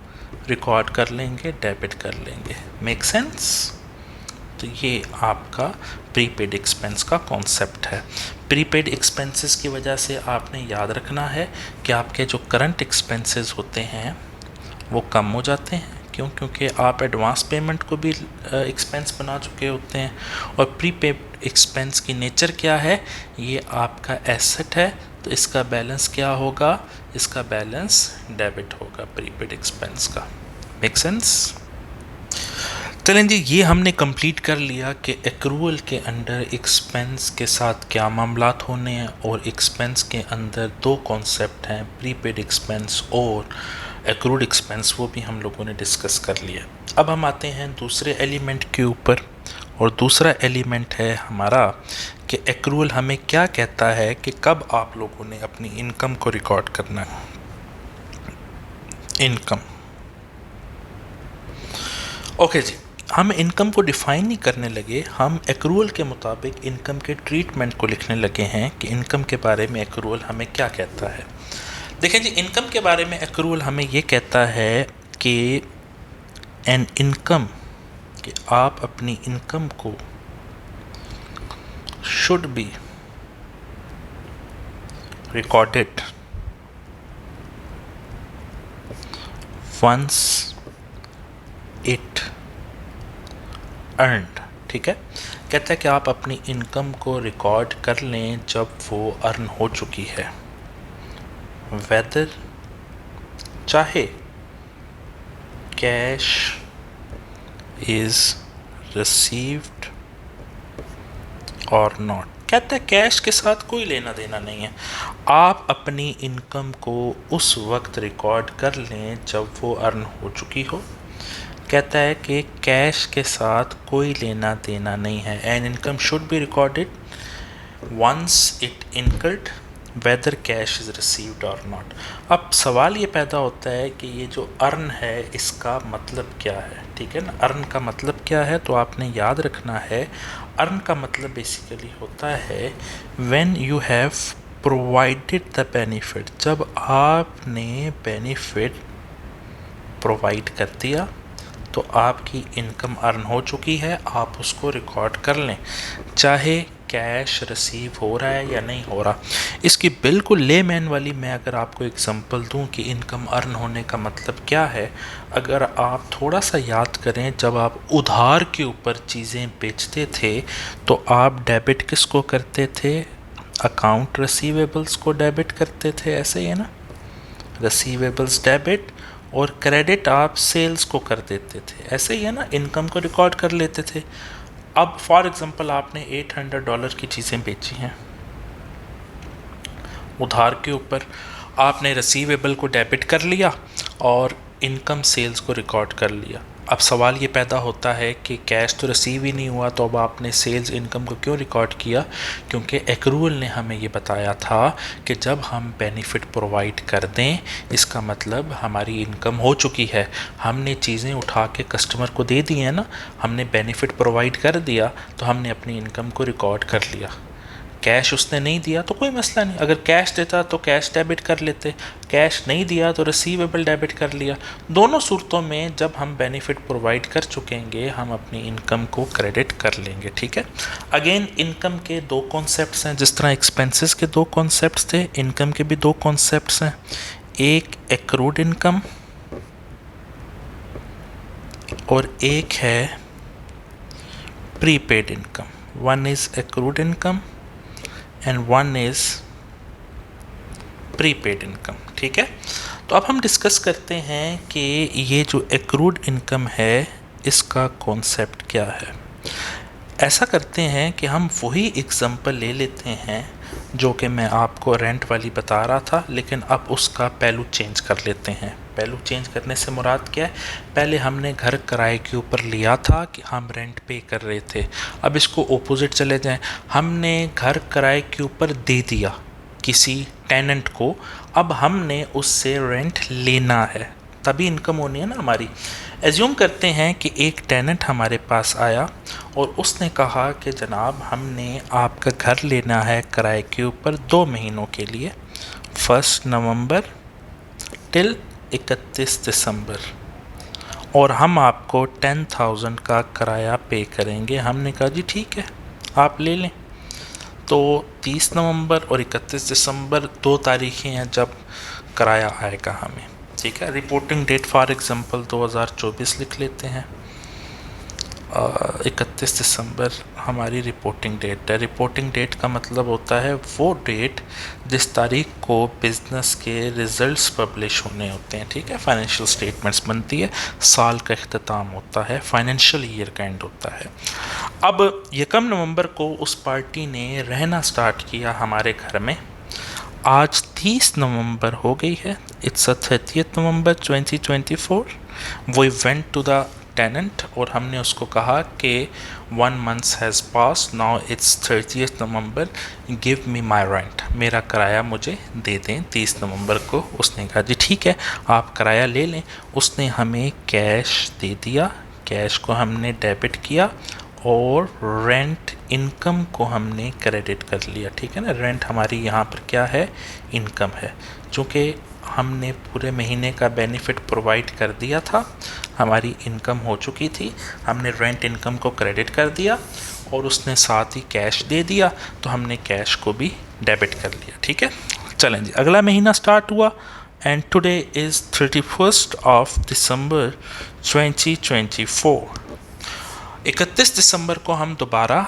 रिकॉर्ड कर लेंगे, डेबिट कर लेंगे। Make sense? तो ये आपका प्रीपेड एक्सपेंस का कॉन्सेप्ट है। प्रीपेड एक्सपेंसेस की वजह से आपने याद रखना है कि आपके जो करंट एक्सपेंसेस होते हैं वो कम हो जाते हैं। क्यों? क्योंकि आप एडवांस पेमेंट को भी एक्सपेंस बना चुके होते हैं, और प्रीपेड एक्सपेंस की नेचर क्या है? ये आपका एसेट है, तो इसका बैलेंस क्या होगा? इसका बैलेंस डेबिट होगा प्रीपेड एक्सपेंस का। Make sense? चलें जी, ये हमने कंप्लीट कर लिया कि एक्रूअल के अंडर एक्सपेंस के साथ क्या मामलात होने हैं, और एक्सपेंस के अंदर दो कॉन्सेप्ट हैं, प्रीपेड एक्सपेंस और एक्रूड एक्सपेंस, वो भी हम लोगों ने डिस्कस कर लिया। अब हम आते हैं दूसरे एलिमेंट के ऊपर, और दूसरा एलिमेंट है हमारा कि एक्रूअल हमें क्या कहता है कि कब आप लोगों ने अपनी इनकम को रिकॉर्ड करना है। इनकम, ओके जी, हम इनकम को डिफ़ाइन नहीं करने लगे, हम एक्रूअल के मुताबिक इनकम के ट्रीटमेंट को लिखने लगे हैं कि इनकम के बारे में एक्रूअल हमें क्या कहता है। देखें जी, इनकम के बारे में एक्रूअल हमें ये कहता है कि एन इनकम, कि आप अपनी इनकम को should be recorded once it earned. ठीक है, कहता है कि आप अपनी इनकम को रिकॉर्ड कर लें जब वो अर्न हो चुकी है, वेदर, चाहे कैश इज रिसीव्ड और नॉट। कहता है कैश के साथ कोई लेना देना नहीं है, आप अपनी इनकम को उस वक्त रिकॉर्ड कर लें जब वो अर्न हो चुकी हो। कहता है कि कैश के साथ कोई लेना देना नहीं है, an income should be recorded once it incurred whether cash is received और नॉट। अब सवाल ये पैदा होता है कि ये जो अर्न है इसका मतलब क्या है। ठीक है ना, अर्न का मतलब क्या है, तो आपने याद रखना है, अर्न का मतलब बेसिकली होता है when you have provided the benefit, जब आपने बेनिफिट प्रोवाइड कर दिया तो आपकी इनकम अर्न हो चुकी है, आप उसको रिकॉर्ड कर लें, चाहे कैश रिसीव हो रहा है या नहीं हो रहा। इसकी बिल्कुल लेमैन वाली मैं अगर आपको एग्जांपल दूं कि इनकम अर्न होने का मतलब क्या है, अगर आप थोड़ा सा याद करें, जब आप उधार के ऊपर चीज़ें बेचते थे तो आप डेबिट किसको करते थे, अकाउंट रिसीवेबल्स को डेबिट करते थे, ऐसे ही है ना, रिसीवेबल्स डेबिट, और क्रेडिट आप सेल्स को कर देते थे, ऐसे ही है ना, इनकम को रिकॉर्ड कर लेते थे। अब फॉर एग्जांपल आपने $800 की चीज़ें बेची हैं उधार के ऊपर, आपने रिसीवेबल को डेबिट कर लिया और इनकम सेल्स को रिकॉर्ड कर लिया। अब सवाल ये पैदा होता है कि कैश तो रिसीव ही नहीं हुआ, तो अब आपने सेल्स इनकम को क्यों रिकॉर्ड किया, क्योंकि एक्रूअल ने हमें ये बताया था कि जब हम बेनिफिट प्रोवाइड कर दें इसका मतलब हमारी इनकम हो चुकी है, हमने चीज़ें उठा के कस्टमर को दे दी हैं ना, हमने बेनिफिट प्रोवाइड कर दिया तो हमने अपनी इनकम को रिकॉर्ड कर लिया। कैश उसने नहीं दिया तो कोई मसला नहीं, अगर कैश देता तो कैश डेबिट कर लेते, कैश नहीं दिया तो रिसीवेबल डेबिट कर लिया। दोनों सूरतों में जब हम बेनिफिट प्रोवाइड कर चुकेंगे हम अपनी इनकम को क्रेडिट कर लेंगे। ठीक है, अगेन इनकम के दो कॉन्सेप्ट्स हैं, जिस तरह एक्सपेंसेस के दो कॉन्सेप्ट्स थे, इनकम के भी दो कॉन्सेप्ट्स हैं, एक एक्रूड इनकम और एक है prepaid income. One is accrued income and one is prepaid income. ठीक है, तो अब हम डिस्कस करते हैं कि ये जो एक्रूड इनकम है इसका कॉन्सेप्ट क्या है। ऐसा करते हैं कि हम वही एग्जांपल ले लेते हैं जो कि मैं आपको रेंट वाली बता रहा था, लेकिन अब उसका पहलू चेंज कर लेते हैं। पहलू चेंज करने से मुराद क्या है, पहले हमने घर किराए के ऊपर लिया था कि हम रेंट पे कर रहे थे, अब इसको ओपोजिट चले जाएं, हमने घर किराए के ऊपर दे दिया किसी टेनेंट को, अब हमने उससे रेंट लेना है, तभी इनकम होनी है ना हमारी। एज्यूम करते हैं कि एक टेनेंट हमारे पास आया और उसने कहा कि जनाब हमने आपका घर लेना है किराए के ऊपर 2 महीनों के लिए, 1 नवंबर टिल 31 दिसंबर, और हम आपको 10,000 का किराया पे करेंगे। हमने कहा जी ठीक है आप ले लें। तो 30 नवंबर और 31 दिसंबर 2 तारीखें हैं जब किराया आएगा हमें। ठीक है, रिपोर्टिंग डेट फॉर एग्जांपल 2024 लिख लेते हैं, 31 दिसंबर हमारी रिपोर्टिंग डेट है। रिपोर्टिंग डेट का मतलब होता है वो डेट जिस तारीख को बिज़नेस के रिजल्ट्स पब्लिश होने होते हैं, ठीक है। फाइनेंशियल स्टेटमेंट्स बनती है, साल का इख्तिताम होता है, फाइनेंशियल ईयर का एंड होता है। अब 1 नवंबर को उस पार्टी ने रहना स्टार्ट किया हमारे घर में। आज 30 नवंबर हो गई है, it's 30 November 2024। We went to the tenant और हमने उसको कहा कि 1 month has pass, now it's 30 November, give me my rent, मेरा किराया मुझे दे दें 30 नवंबर को। उसने कहा जी ठीक है, आप किराया ले लें। उसने हमें कैश दे दिया, कैश को हमने डेबिट किया और रेंट इनकम को हमने क्रेडिट कर लिया, ठीक है ना। रेंट हमारी यहाँ पर क्या है, इनकम है। चूँकि हमने पूरे महीने का बेनिफिट प्रोवाइड कर दिया था, हमारी इनकम हो चुकी थी, हमने रेंट इनकम को क्रेडिट कर दिया और उसने साथ ही कैश दे दिया, तो हमने कैश को भी डेबिट कर लिया, ठीक है। चलें जी, अगला महीना स्टार्ट हुआ and today is 31 of December 2024। 31 दिसंबर को हम दोबारा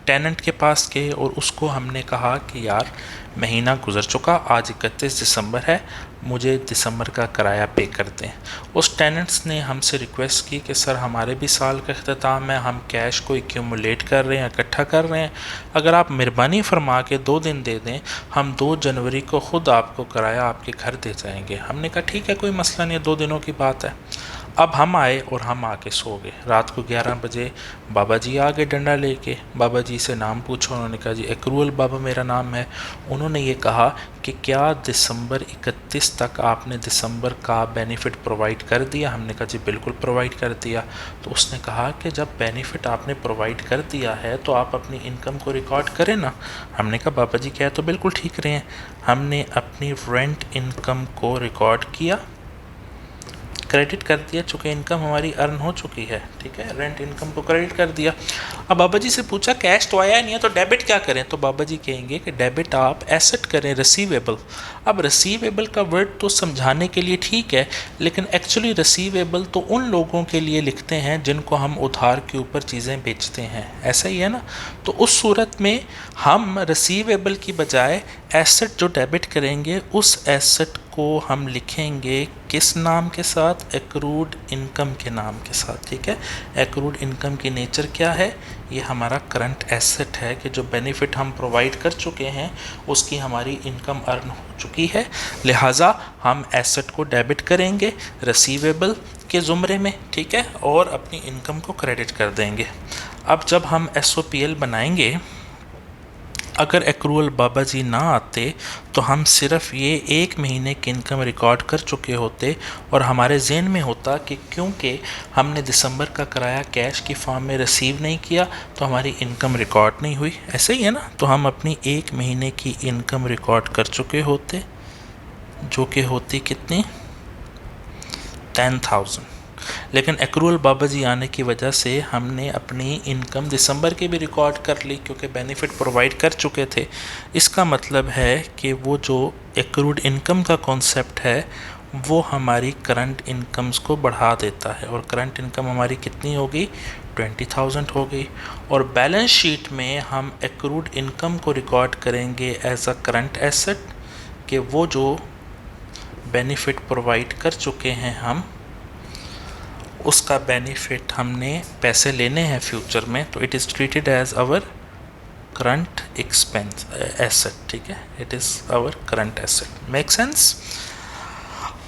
टेनेंट के पास गए और उसको हमने कहा कि यार महीना गुजर चुका, आज 31 दिसंबर है, मुझे दिसंबर का किराया पे कर दें। उस टेनेंट्स ने हमसे रिक्वेस्ट की कि सर हमारे भी साल का इख्तिताम है, हम कैश को एक्यूमुलेट कर रहे हैं, इकट्ठा कर रहे हैं, अगर आप मेहरबानी फरमा के 2 दिन दे दें, हम 2 जनवरी को ख़ुद आपको किराया आपके घर दे जाएंगे। हमने कहा ठीक है, कोई मसला नहीं है, 2 दिनों की बात है। अब हम आए और हम आके सो गए। रात को 11 बजे बाबा जी आ गए डंडा लेके। बाबा जी से नाम पूछा, उन्होंने कहा जी एक्रूअल बाबा मेरा नाम है। उन्होंने ये कहा कि क्या दिसंबर 31 तक आपने दिसंबर का बेनिफिट प्रोवाइड कर दिया। हमने कहा जी बिल्कुल प्रोवाइड कर दिया। तो उसने कहा कि जब बेनिफिट आपने प्रोवाइड कर दिया है तो आप अपनी इनकम को रिकॉर्ड करें ना। हमने कहा बाबा जी क्या है, तो बिल्कुल ठीक रहे हैं। हमने अपनी रेंट इनकम को रिकॉर्ड किया, क्रेडिट कर दिया, चूँकि इनकम हमारी अर्न हो चुकी है, ठीक है, रेंट इनकम को क्रेडिट कर दिया। अब बाबा जी से पूछा कैश तो आया नहीं है, तो डेबिट क्या करें। तो बाबा जी कहेंगे कि डेबिट आप एसेट करें, रिसीवेबल। अब रिसीवेबल का वर्ड तो समझाने के लिए ठीक है, लेकिन एक्चुअली रिसीवेबल तो उन लोगों के लिए लिखते हैं जिनको हम उधार के ऊपर चीज़ें बेचते हैं, ऐसा ही है ना। तो उस सूरत में हम रिसीवेबल की बजाय एसेट जो डेबिट करेंगे, उस एसेट को हम लिखेंगे किस नाम के साथ, एक्रूड इनकम के नाम के साथ, ठीक है। एक्रूड इनकम की नेचर क्या है, ये हमारा करंट एसेट है कि जो बेनिफिट हम प्रोवाइड कर चुके हैं उसकी हमारी इनकम अर्न हो चुकी है, लिहाजा हम एसेट को डेबिट करेंगे रिसीवेबल के ज़ुमरे में, ठीक है, और अपनी इनकम को क्रेडिट कर देंगे। अब जब हम SOPL बनाएंगे, अगर एक्रूअल बाबा जी ना आते तो हम सिर्फ ये 1 महीने की इनकम रिकॉर्ड कर चुके होते और हमारे ज़हन में होता कि क्योंकि हमने दिसंबर का किराया कैश की फॉर्म में रिसीव नहीं किया तो हमारी इनकम रिकॉर्ड नहीं हुई, ऐसे ही है ना। तो हम अपनी 1 महीने की इनकम रिकॉर्ड कर चुके होते, जो कि होती कितनी, 10,000। लेकिन एक्रूअल बाबा जी आने की वजह से हमने अपनी इनकम दिसंबर की भी रिकॉर्ड कर ली, क्योंकि बेनिफिट प्रोवाइड कर चुके थे। इसका मतलब है कि वो जो एक्रूड इनकम का कॉन्सेप्ट है वो हमारी करंट इनकम्स को बढ़ा देता है, और करंट इनकम हमारी कितनी हो गई, 20,000 हो गई। और बैलेंस शीट में हम एक्रूड इनकम को रिकॉर्ड करेंगे एज अ करंट एसेट, कि वो जो बेनिफिट प्रोवाइड कर चुके हैं हम, उसका बेनिफिट हमने पैसे लेने हैं फ्यूचर में, तो it is treated as our current expense asset, ठीक है, it is our current asset. Make sense.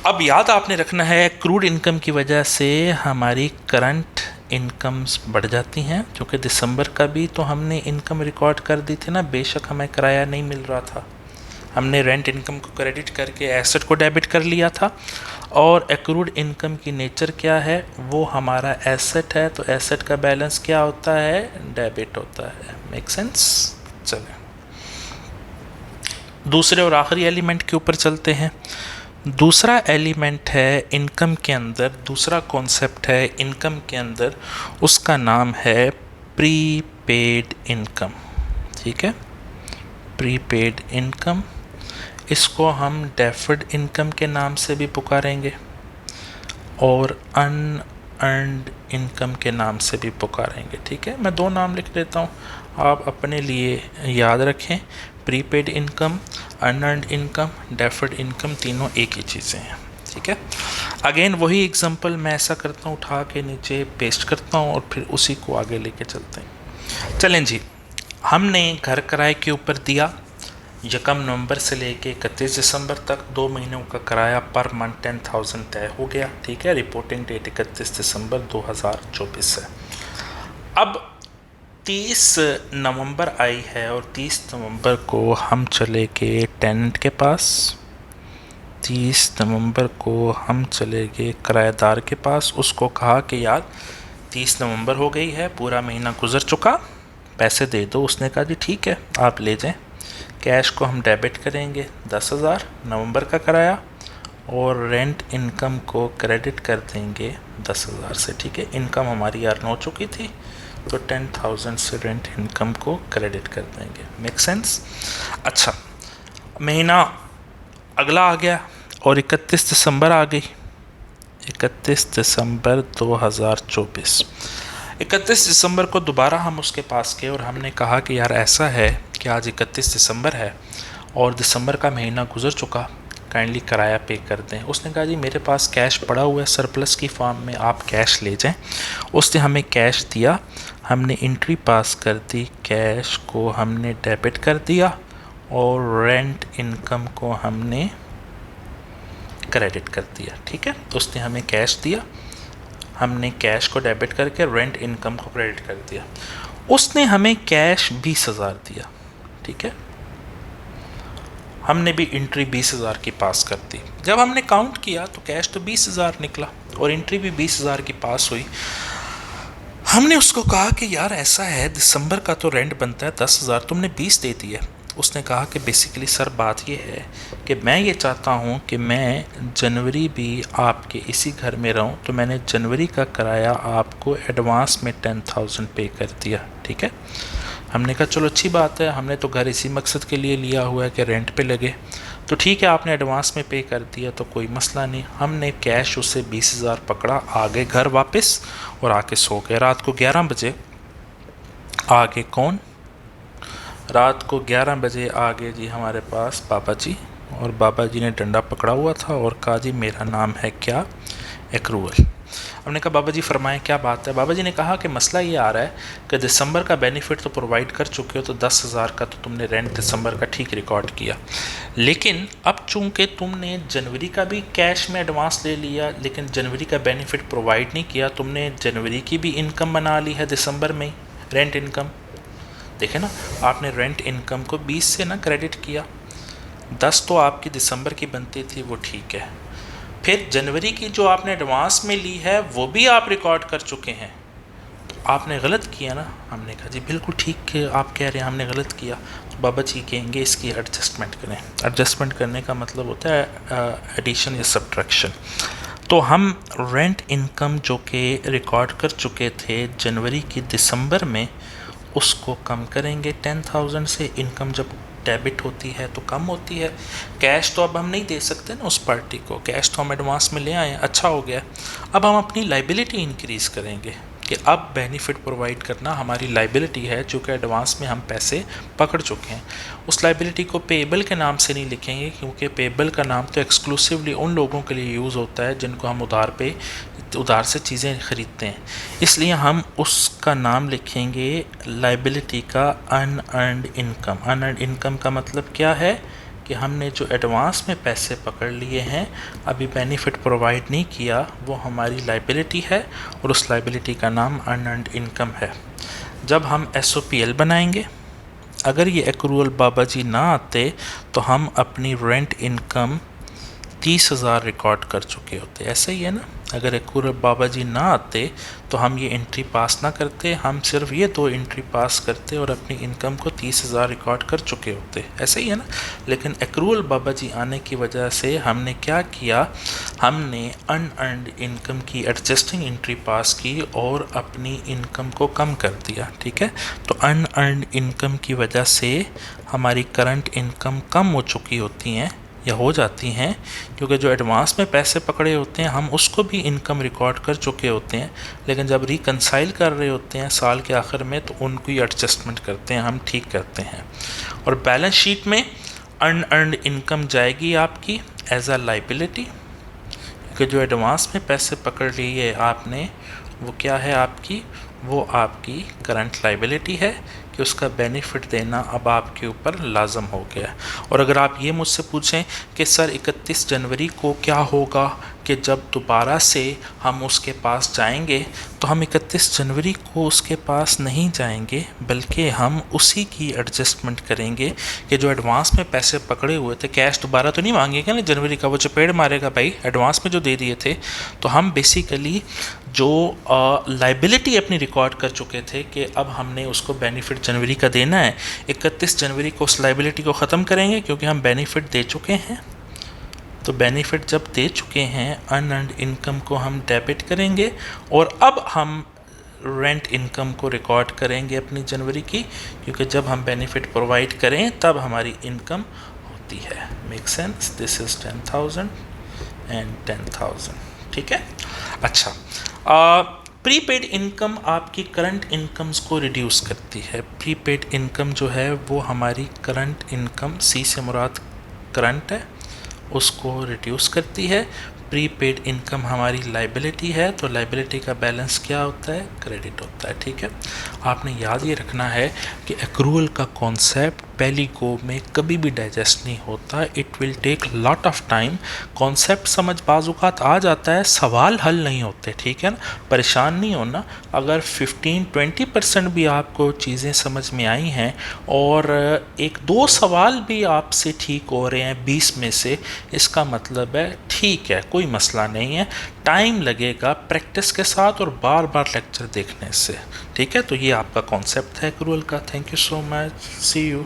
अब याद आपने रखना है क्रूड इनकम की वजह से हमारी करंट इनकम्स बढ़ जाती हैं, क्योंकि दिसंबर का भी तो हमने इनकम रिकॉर्ड कर दी थी ना, बेशक हमें किराया नहीं मिल रहा था, हमने रेंट इनकम को क्रेडिट करके एसेट को डेबिट कर लिया था। और एक्रूड इनकम की नेचर क्या है, वो हमारा एसेट है, तो एसेट का बैलेंस क्या होता है, डेबिट होता है। Make sense. चलें दूसरे और आखिरी एलिमेंट के ऊपर चलते हैं। दूसरा एलिमेंट है इनकम के अंदर, दूसरा कॉन्सेप्ट है इनकम के अंदर, उसका नाम है प्रीपेड इनकम, ठीक है, प्रीपेड इनकम। इसको हम डेफर्ड इनकम के नाम से भी पुकारेंगे और अर्नड इनकम के नाम से भी पुकारेंगे। ठीक है, मैं 2 नाम लिख देता हूँ, आप अपने लिए याद रखें। Prepaid income, unearned income, deferred income, तीनों एक ही चीज़ें हैं। ठीक है, अगेन वही एग्जांपल मैं ऐसा करता हूँ, उठा के नीचे पेस्ट करता हूँ और फिर उसी को आगे लेके चलते हैं। चलें जी, हमने घर किराए के ऊपर दिया 1 नवंबर से लेके 31 दिसंबर तक 2 महीनों का किराया पर मंथ 10,000 तय हो गया। ठीक है, रिपोर्टिंग डेट 31 दिसंबर 2024 है। अब 30 नवंबर आई है और 30 नवंबर को हम चले गए टेनेंट के पास, 30 नवंबर को हम चले गए किराएदार के पास, उसको कहा कि यार 30 नवंबर हो गई है, पूरा महीना गुजर चुका, पैसे दे दो। उसने कहा जी ठीक है, आप ले जाएं। कैश को हम डेबिट करेंगे 10,000 नवंबर का किराया, और रेंट इनकम को क्रेडिट कर देंगे 10,000 से। ठीक है, इनकम हमारी अर्न हो चुकी थी तो 10,000 से रेंट इनकम को क्रेडिट कर देंगे। Make sense? अच्छा, महीना अगला आ गया और 31 दिसंबर आ गई, 31 दिसंबर 2024। 31 दिसंबर को दोबारा हम उसके पास गए और हमने कहा कि यार ऐसा है कि आज 31 दिसंबर है और दिसंबर का महीना गुजर चुका, काइंडली किराया पे कर दें। उसने कहा जी मेरे पास कैश पड़ा हुआ है सरप्लस की फॉर्म में, आप कैश ले जाएं। उसने हमें कैश दिया, हमने एंट्री पास कर दी, कैश को हमने डेबिट कर दिया और रेंट इनकम को हमने क्रेडिट कर दिया। ठीक है, उसने हमें कैश दिया, हमने कैश को डेबिट करके रेंट इनकम को क्रेडिट कर दिया। उसने हमें कैश 20,000 दिया। ठीक है, हमने भी एंट्री 20,000 की पास कर दी। जब हमने काउंट किया तो कैश तो 20,000 निकला और एंट्री भी 20,000 की पास हुई। हमने उसको कहा कि यार ऐसा है, दिसंबर का तो रेंट बनता है 10,000, तुमने 20 दे दी है। उसने कहा कि बेसिकली सर बात ये है कि मैं ये चाहता हूँ कि मैं जनवरी भी आपके इसी घर में रहूँ, तो मैंने जनवरी का किराया आपको एडवांस में 10,000 पे कर दिया। ठीक है, हमने कहा चलो अच्छी बात है, हमने तो घर इसी मकसद के लिए लिया हुआ है कि रेंट पे लगे, तो ठीक है आपने एडवांस में पे कर दिया तो कोई मसला नहीं। हमने कैश उसे 20,000 पकड़ा, आ गए घर वापस और आके सो गए। रात को 11 बजे आ गए। कौन? रात को 11 बजे आ गए जी हमारे पास बाबा जी, और बाबा जी ने डंडा पकड़ा हुआ था और कहा जी मेरा नाम है क्या? एक्रूअल। हमने कहा बाबा जी फरमाएं क्या बात है? बाबा जी ने कहा कि मसला ये आ रहा है कि दिसंबर का बेनिफिट तो प्रोवाइड कर चुके हो, तो 10,000 का तो तुमने रेंट दिसंबर का ठीक रिकॉर्ड किया, लेकिन अब चूंकि तुमने जनवरी का भी कैश में एडवांस ले लिया लेकिन जनवरी का बेनिफिट प्रोवाइड नहीं किया, तुमने जनवरी की भी इनकम बना ली है दिसंबर में, रेंट इनकम। देखे ना, आपने रेंट इनकम को 20 से ना क्रेडिट किया, 10 तो आपकी दिसंबर की बनती थी, वो ठीक है। फिर जनवरी की जो आपने एडवांस में ली है वो भी आप रिकॉर्ड कर चुके हैं, तो आपने गलत किया ना। हमने कहा जी बिल्कुल ठीक है, आप कह रहे हैं हमने गलत किया। तो बाबा जी कहेंगे इसकी एडजस्टमेंट करें। एडजस्टमेंट करने का मतलब होता है एडिशन या सब्ट्रैक्शन। तो हम रेंट इनकम जो कि रिकॉर्ड कर चुके थे जनवरी की दिसंबर में, उसको कम करेंगे 10,000 से। इनकम जब डेबिट होती है तो कम होती है। कैश तो अब हम नहीं दे सकते ना उस पार्टी को, कैश तो हम एडवांस में ले आए, अच्छा हो गया। अब हम अपनी लाइबिलिटी इंक्रीज़ करेंगे कि अब बेनिफिट प्रोवाइड करना हमारी लाइबिलिटी है, चूँकि एडवांस में हम पैसे पकड़ चुके हैं। उस लाइबिलिटी को पेबल के नाम से नहीं लिखेंगे, क्योंकि पेबल का नाम तो एक्सक्लूसिवली उन लोगों के लिए यूज़ होता है जिनको हम उधार से चीज़ें ख़रीदते हैं, इसलिए हम उसका नाम लिखेंगे लाइबिलिटी का अनअर्न्ड इनकम। अनअर्न्ड इनकम का मतलब क्या है कि हमने जो एडवांस में पैसे पकड़ लिए हैं, अभी बेनिफिट प्रोवाइड नहीं किया, वो हमारी लाइबिलिटी है और उस लाइबिलिटी का नाम अनअर्न्ड इनकम है। जब हम SOPL बनाएंगे, अगर ये एक्रूअल बाबा जी ना आते तो हम अपनी रेंट इनकम 30,000 रिकॉर्ड कर चुके होते। ऐसा ही है ना, अगर एक्रूअल बाबा जी ना आते तो हम ये एंट्री पास ना करते, हम सिर्फ ये 2 एंट्री पास करते और अपनी इनकम को 30,000 रिकॉर्ड कर चुके होते। ऐसा ही है ना, लेकिन एक्रूअल बाबा जी आने की वजह से हमने क्या किया, हमने अनअर्न्ड इनकम की एडजस्टिंग एंट्री पास की और अपनी इनकम को कम कर दिया। ठीक है, तो अनअर्न्ड इनकम की वजह से हमारी करंट इनकम कम हो चुकी होती हैं, या हो जाती हैं, क्योंकि जो एडवांस में पैसे पकड़े होते हैं हम उसको भी इनकम रिकॉर्ड कर चुके होते हैं, लेकिन जब रिकंसाइल कर रहे होते हैं साल के आखिर में तो उनको ही एडजस्टमेंट करते हैं, हम ठीक करते हैं। और बैलेंस शीट में अर्नड इनकम जाएगी आपकी एज अ लाइबिलिटी, कि जो एडवांस में पैसे पकड़ लिए आपने वो क्या है आपकी, वो आपकी करंट लाइबिलिटी है कि उसका बेनिफिट देना अब आपके ऊपर लाजम हो गया। और अगर आप ये मुझसे पूछें कि सर 31 जनवरी को क्या होगा, कि जब दोबारा से हम उसके पास जाएंगे, तो हम 31 जनवरी को उसके पास नहीं जाएंगे, बल्कि हम उसी की एडजस्टमेंट करेंगे कि जो एडवांस में पैसे पकड़े हुए थे, कैश दोबारा तो नहीं मांगेगा ना जनवरी का, वो चपेड़ मारेगा भाई एडवांस में जो दे दिए थे। तो हम बेसिकली जो लाइबिलिटी अपनी रिकॉर्ड कर चुके थे कि अब हमने उसको बेनिफिट जनवरी का देना है, 31 जनवरी को उस लाइबिलिटी को ख़त्म करेंगे, क्योंकि हम बेनिफिट दे चुके हैं। तो बेनिफिट जब दे चुके हैं, अनअर्न्ड इनकम को हम डेबिट करेंगे, और अब हम रेंट इनकम को रिकॉर्ड करेंगे अपनी जनवरी की, क्योंकि जब हम बेनिफिट प्रोवाइड करें तब हमारी इनकम होती है। Make sense? This is 10,000 and 10,000, ठीक है। अच्छा, प्रीपेड इनकम आपकी करंट इनकम्स को रिड्यूस करती है। प्रीपेड इनकम जो है वो हमारी करंट इनकम, सी से मुराद करंट है, उसको रिड्यूस करती है। प्रीपेड इनकम हमारी लाइबिलिटी है, तो लाइबिलिटी का बैलेंस क्या होता है? क्रेडिट होता है, ठीक है। आपने याद ये रखना है कि एक्रूअल का कॉन्सेप्ट पहली गो में कभी भी डाइजेस्ट नहीं होता, it will take lot of time. Concept समझ बाज़ आ जाता है, सवाल हल नहीं होते, ठीक है ना। परेशान नहीं होना, अगर 15-20% भी आपको चीज़ें समझ में आई हैं और 1-2 सवाल भी आपसे ठीक हो रहे हैं 20 में से, इसका मतलब है ठीक है, कोई मसला नहीं है। टाइम लगेगा प्रैक्टिस के साथ और बार बार लेक्चर देखने से, ठीक है। तो ये आपका कॉन्सेप्ट है एक्रूअल का। Thank you so much, see you.